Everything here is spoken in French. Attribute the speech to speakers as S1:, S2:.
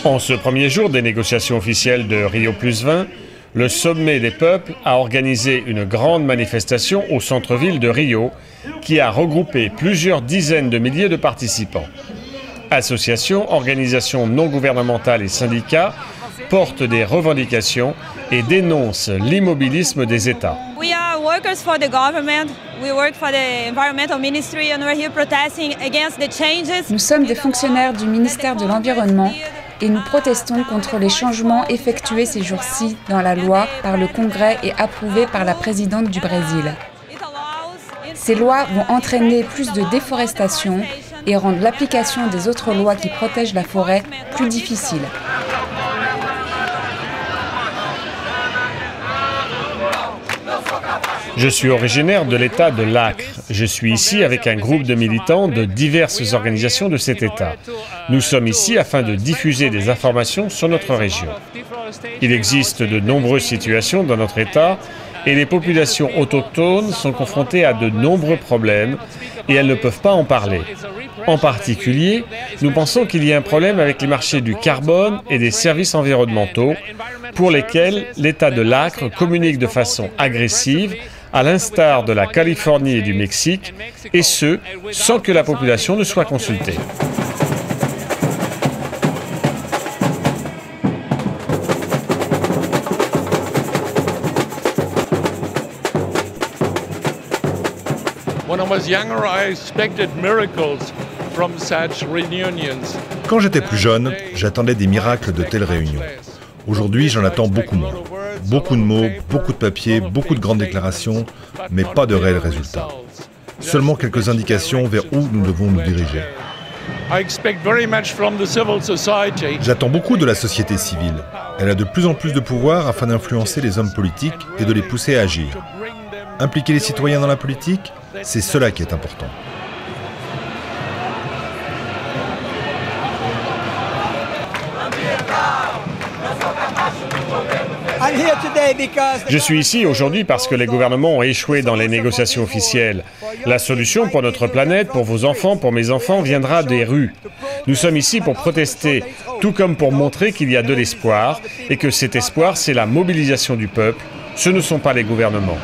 S1: En ce premier jour des négociations officielles de Rio+20, le sommet des peuples a organisé une grande manifestation au centre-ville de Rio qui a regroupé plusieurs dizaines de milliers de participants. Associations, organisations non gouvernementales et syndicats portent des revendications et dénoncent l'immobilisme des États.
S2: We are workers for the government. We work for the environmental ministry and we're here protesting against the changes.
S3: Nous sommes des fonctionnaires du ministère de l'Environnement et nous protestons contre les changements effectués ces jours-ci dans la loi par le Congrès et approuvés par la présidente du Brésil. Ces lois vont entraîner plus de déforestation et rendre l'application des autres lois qui protègent la forêt plus difficile.
S1: Je suis originaire de l'État de l'Acre. Je suis ici avec un groupe de militants de diverses organisations de cet État. Nous sommes ici afin de diffuser des informations sur notre région. Il existe de nombreuses situations dans notre État et les populations autochtones sont confrontées à de nombreux problèmes et elles ne peuvent pas en parler. En particulier, nous pensons qu'il y a un problème avec les marchés du carbone et des services environnementaux pour lesquels l'État de l'Acre communique de façon agressive, à l'instar de la Californie et du Mexique, et ce, sans que la population ne soit consultée.
S4: Quand j'étais plus jeune, j'attendais des miracles de telles réunions. Aujourd'hui, j'en attends beaucoup moins. Beaucoup de mots, beaucoup de papiers, beaucoup de grandes déclarations, mais pas de réels résultats. Seulement quelques indications vers où nous devons nous diriger. J'attends beaucoup de la société civile. Elle a de plus en plus de pouvoir afin d'influencer les hommes politiques et de les pousser à agir. Impliquer les citoyens dans la politique, c'est cela qui est important.
S1: Je suis ici aujourd'hui parce que les gouvernements ont échoué dans les négociations officielles. La solution pour notre planète, pour vos enfants, pour mes enfants, viendra des rues. Nous sommes ici pour protester, tout comme pour montrer qu'il y a de l'espoir et que cet espoir, c'est la mobilisation du peuple. Ce ne sont pas les gouvernements.